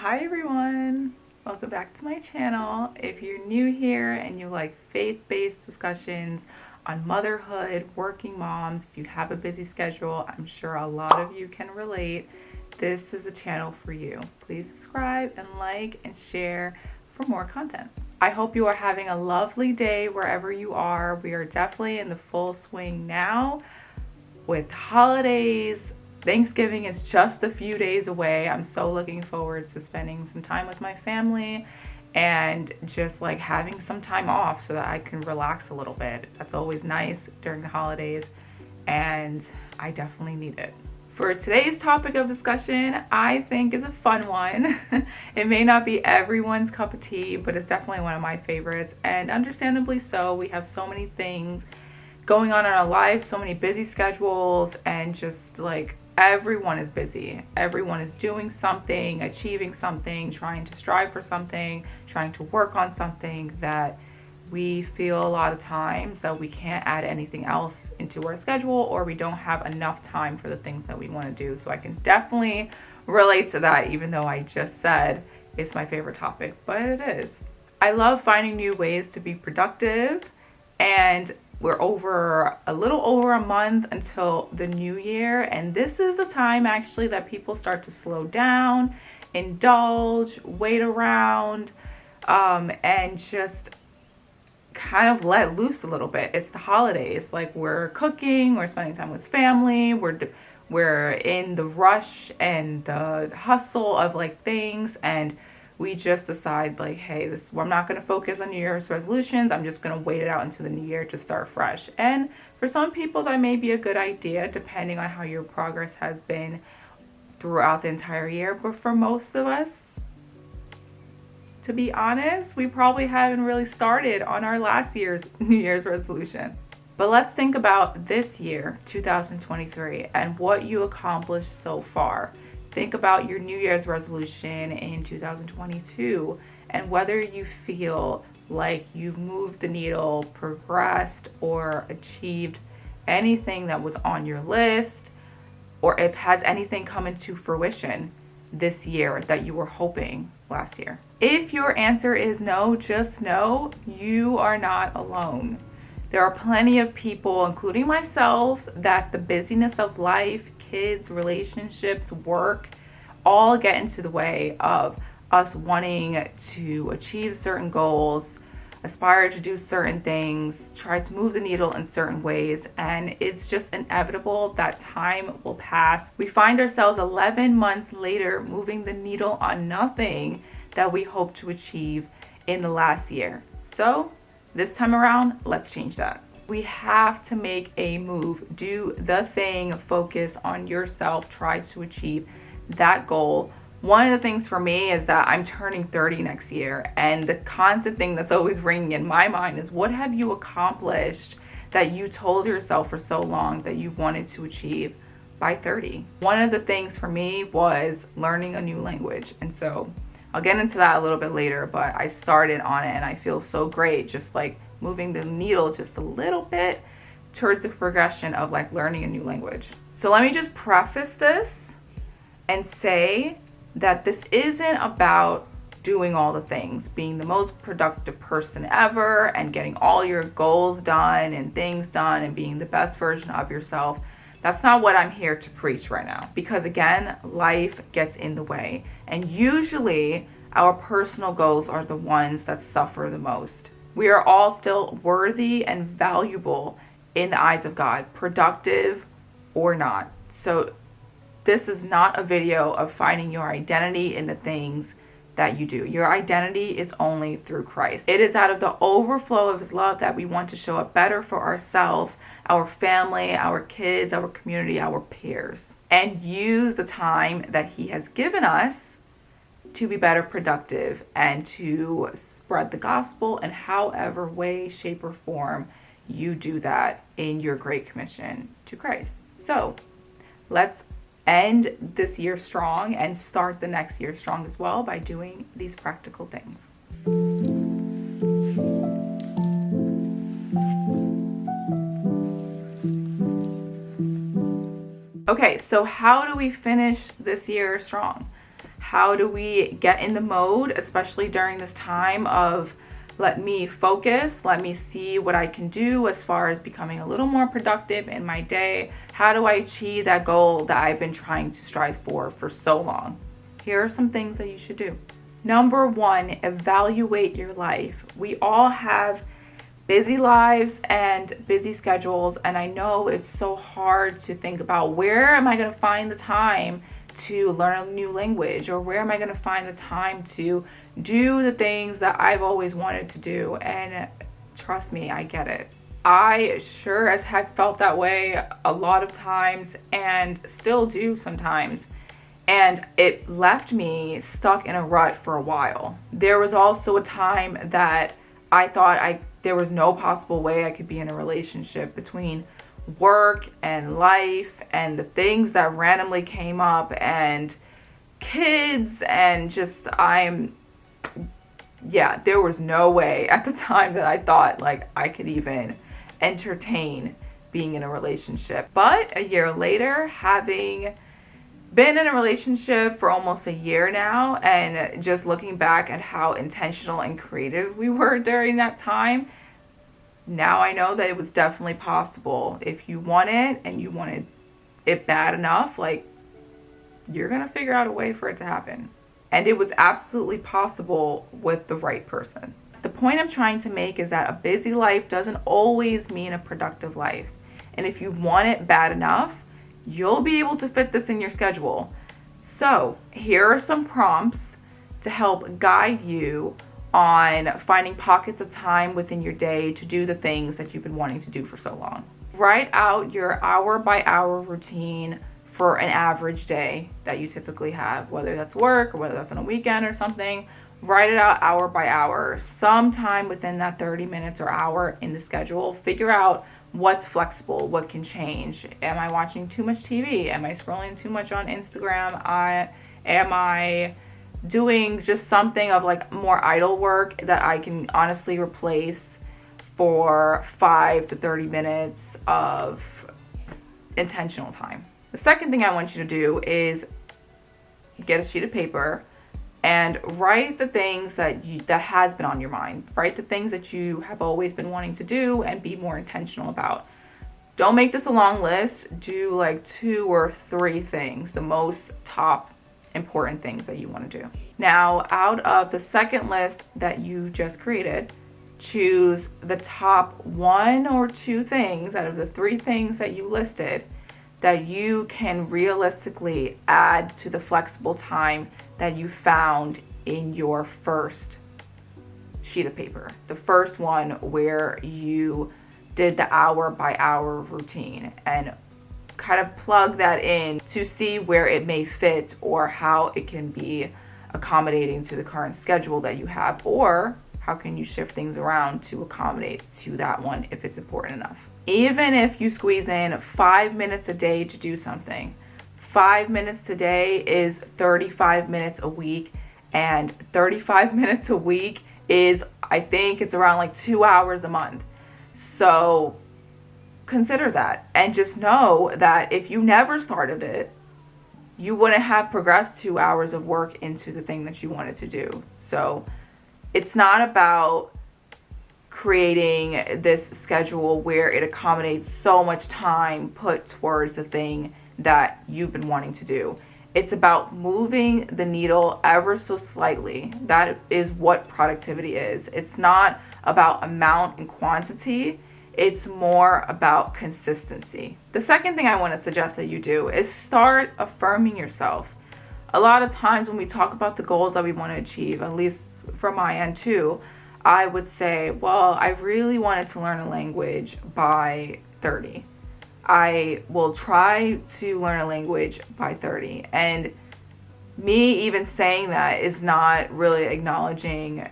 Hi everyone, welcome back to my channel. If you're new here and you like faith-based discussions on motherhood, working moms, if you have a busy schedule, I'm sure a lot of you can relate. This is the channel for you. Please subscribe and like and share for more content. I hope you are having a lovely day wherever you are. We are definitely in the full swing now with holidays. Thanksgiving is just a few days away. I'm so looking forward to spending some time with my family and just like having some time off so that I can relax a little bit. That's always nice during the holidays, and I definitely need it. For today's topic of discussion, I think is a fun one. It may not be everyone's cup of tea, but it's definitely one of my favorites, and understandably so. We have so many things going on in our lives, so many busy schedules, and just like everyone is busy. Everyone is doing something, achieving something, trying to strive for something, trying to work on something that we feel a lot of times that we can't add anything else into our schedule, or we don't have enough time for the things that we want to do. So I can definitely relate to that, even though I just said it's my favorite topic, but it is. I love finding new ways to be productive, and we're a little over a month until the new year, and this is the time actually that people start to slow down, indulge, wait around, and just kind of let loose a little bit. It's the holidays. Like, we're cooking, we're spending time with family, we're in the rush and the hustle of like things, and we just decide like, hey, I'm not going to focus on New Year's resolutions. I'm just going to wait it out into the new year to start fresh. And for some people that may be a good idea, depending on how your progress has been throughout the entire year. But for most of us, to be honest, we probably haven't really started on our last year's New Year's resolution. But let's think about this year, 2023, and what you accomplished so far. Think about your New Year's resolution in 2022 and whether you feel like you've moved the needle, progressed, or achieved anything that was on your list, or if has anything come into fruition this year that you were hoping last year. If your answer is no, just know you are not alone. There are plenty of people, including myself, that the busyness of life, kids, relationships, work, all get into the way of us wanting to achieve certain goals, aspire to do certain things, try to move the needle in certain ways, and it's just inevitable that time will pass. We find ourselves 11 months later moving the needle on nothing that we hope to achieve in the last year. So this time around, let's change that. We have to make a move, do the thing, focus on yourself, try to achieve that goal. One of the things for me is that I'm turning 30 next year, and the constant thing that's always ringing in my mind is, what have you accomplished that you told yourself for so long that you wanted to achieve by 30? One of the things for me was learning a new language, and so I'll get into that a little bit later, but I started on it and I feel so great, just like moving the needle just a little bit towards the progression of like learning a new language. So let me just preface this and say that this isn't about doing all the things, being the most productive person ever and getting all your goals done and things done and being the best version of yourself. That's not what I'm here to preach right now, because again, life gets in the way, and usually our personal goals are the ones that suffer the most. We are all still worthy and valuable in the eyes of God, productive or not. So this is not a video of finding your identity in the things that you do. Your identity is only through Christ. It is out of the overflow of his love that we want to show up better for ourselves, our family, our kids, our community, our peers, and use the time that he has given us to be better productive and to spread the gospel in however way, shape, or form you do that in your Great Commission to Christ. So let's end this year strong and start the next year strong as well by doing these practical things. Okay, so how do we finish this year strong? How do we get in the mode, especially during this time of let me focus, let me see what I can do as far as becoming a little more productive in my day. How do I achieve that goal that I've been trying to strive for so long? Here are some things that you should do. Number one, evaluate your life. We all have busy lives and busy schedules, and I know it's so hard to think about where am I going to find the time to learn a new language, or where am I going to find the time to do the things that I've always wanted to do. And trust me, I get it. I sure as heck felt that way a lot of times and still do sometimes. And it left me stuck in a rut for a while. There was also a time that I thought there was no possible way I could be in a relationship between work and life and the things that randomly came up and kids and just there was no way at the time that I thought like I could even entertain being in a relationship. But a year later, having been in a relationship for almost a year now, and just looking back at how intentional and creative we were during that time, now I know that it was definitely possible. If you want it and you wanted it bad enough, like, you're gonna figure out a way for it to happen. And it was absolutely possible with the right person. The point I'm trying to make is that a busy life doesn't always mean a productive life. And if you want it bad enough, you'll be able to fit this in your schedule. So here are some prompts to help guide you on finding pockets of time within your day to do the things that you've been wanting to do for so long. Write out your hour by hour routine for an average day that you typically have, whether that's work or whether that's on a weekend or something. Write it out hour by hour, sometime within that 30 minutes or hour in the schedule. Figure out what's flexible, what can change. Am I watching too much TV? Am I scrolling too much on Instagram? Am I doing just something of like more idle work that I can honestly replace for 5 to 30 minutes of intentional time? The second thing I want you to do is get a sheet of paper and write the things that has been on your mind. Write the things that you have always been wanting to do and be more intentional about. Don't make this a long list. Do like 2 or 3 things, the most top important things that you want to do. Now, out of the second list that you just created, choose the top 1 or 2 things out of the 3 things that you listed that you can realistically add to the flexible time that you found in your first sheet of paper. The first one where you did the hour by hour routine, and kind of plug that in to see where it may fit or how it can be accommodating to the current schedule that you have, or how can you shift things around to accommodate to that one if it's important enough. Even if you squeeze in 5 minutes a day to do something, 5 minutes today is 35 minutes a week, and 35 minutes a week is, I think it's around like 2 hours a month. So consider that, and just know that if you never started it, you wouldn't have progressed 2 hours of work into the thing that you wanted to do. So it's not about creating this schedule where it accommodates so much time put towards the thing that you've been wanting to do. It's about moving the needle ever so slightly. That is what productivity is. It's not about amount and quantity. It's more about consistency. The second thing I want to suggest that you do is start affirming yourself. A lot of times when we talk about the goals that we want to achieve, at least from my end too, I would say, well, I really wanted to learn a language by 30. I will try to learn a language by 30. And me even saying that is not really acknowledging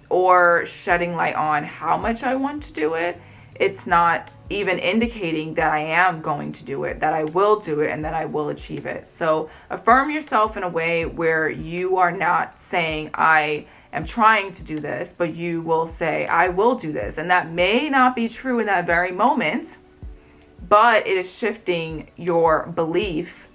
or shedding light on how much I want to do it. It's not even indicating that I am going to do it, that I will do it, and that I will achieve it. So affirm yourself in a way where you are not saying, I am trying to do this, but you will say, I will do this. And that may not be true in that very moment, but it is shifting your belief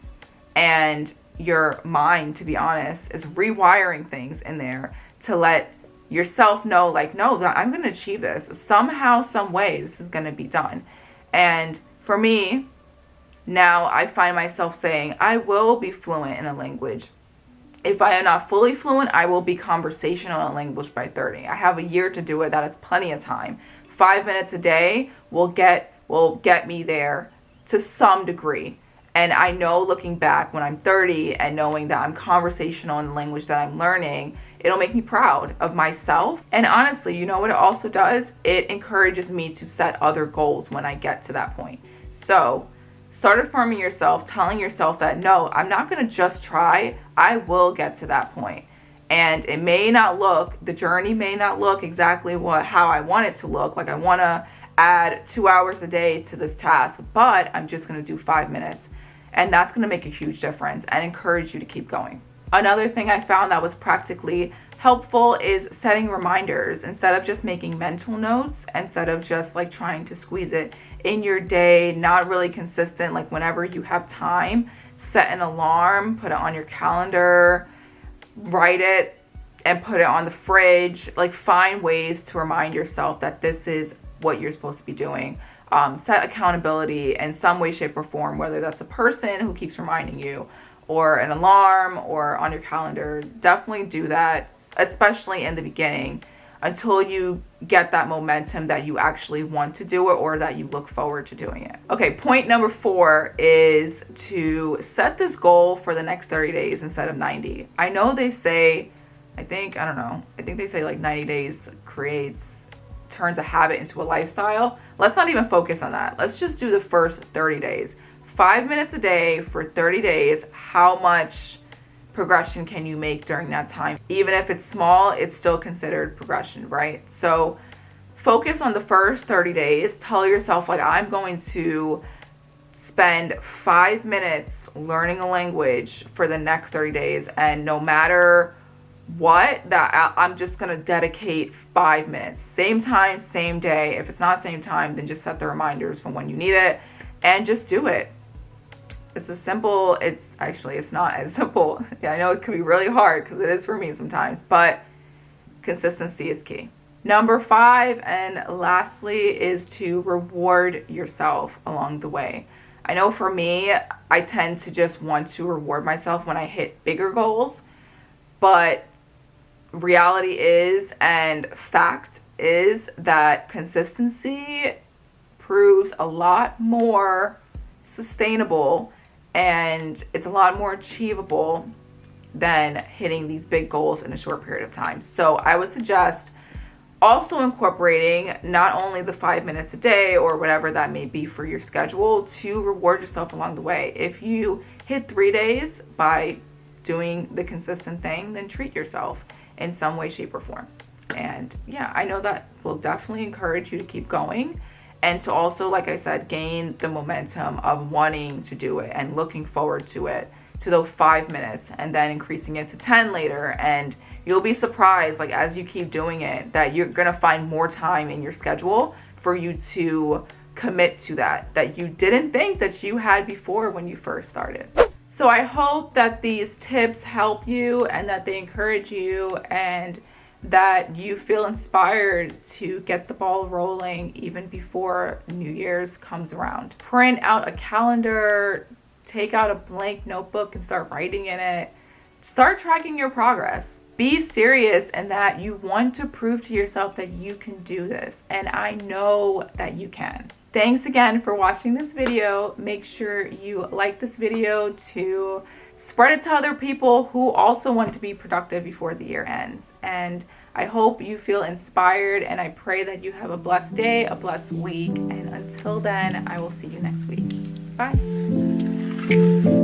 and your mind, to be honest, is rewiring things in there to let yourself know, like, no, that I'm going to achieve this. Somehow, some way, this is going to be done. And for me, now I find myself saying, I will be fluent in a language. If I am not fully fluent, I will be conversational in a language by 30. I have a year to do it. That is plenty of time. 5 minutes a day will get me there to some degree. And I know, looking back when I'm 30 and knowing that I'm conversational in the language that I'm learning, it'll make me proud of myself. And honestly, you know what it also does? It encourages me to set other goals when I get to that point. So start affirming yourself, telling yourself that, no, I'm not going to just try. I will get to that point. And it may not look, the journey may not look exactly how I want it to look. Like, I want to add 2 hours a day to this task, but I'm just going to do 5 minutes. And that's going to make a huge difference and encourage you to keep going. Another thing I found that was practically helpful is setting reminders instead of just making mental notes, instead of just like trying to squeeze it in your day, not really consistent. Like, whenever you have time, set an alarm, put it on your calendar, write it and put it on the fridge. Like, find ways to remind yourself that this is what you're supposed to be doing. Set accountability in some way, shape, or form, whether that's a person who keeps reminding you or an alarm or on your calendar. Definitely do that, especially in the beginning, until you get that momentum that you actually want to do it or that you look forward to doing it. Okay, point number 4 is to set this goal for the next 30 days instead of 90. I know they say, I think they say like 90 days turns a habit into a lifestyle. Let's not even focus on that. Let's just do the first 30 days. 5 minutes a day for 30 days. How much progression can you make during that time? Even if it's small, it's still considered progression, right? So focus on the first 30 days. Tell yourself, like, I'm going to spend 5 minutes learning a language for the next 30 days. And no matter what, that I'm just going to dedicate 5 minutes. Same time, same day. If it's not same time, then just set the reminders from when you need it and just do it. It's as simple. It's not as simple. Yeah, I know it can be really hard because it is for me sometimes, but consistency is key. Number 5, and lastly, is to reward yourself along the way. I know for me, I tend to just want to reward myself when I hit bigger goals, but reality is, and fact is, that consistency proves a lot more sustainable and it's a lot more achievable than hitting these big goals in a short period of time. So I would suggest also incorporating not only the 5 minutes a day or whatever that may be for your schedule, to reward yourself along the way. If you hit 3 days by doing the consistent thing, then treat yourself in some way, shape, or form. And yeah, I know that will definitely encourage you to keep going and to also, like I said, gain the momentum of wanting to do it and looking forward to it, to those 5 minutes, and then increasing it to 10 later. And you'll be surprised, like, as you keep doing it, that you're gonna find more time in your schedule for you to commit to that you didn't think that you had before when you first started. So I hope that these tips help you and that they encourage you and that you feel inspired to get the ball rolling even before New Year's comes around. Print out a calendar, take out a blank notebook and start writing in it. Start tracking your progress. Be serious in that you want to prove to yourself that you can do this, and I know that you can. Thanks again for watching this video. Make sure you like this video to spread it to other people who also want to be productive before the year ends. And I hope you feel inspired, and I pray that you have a blessed day, a blessed week. And until then, I will see you next week. Bye.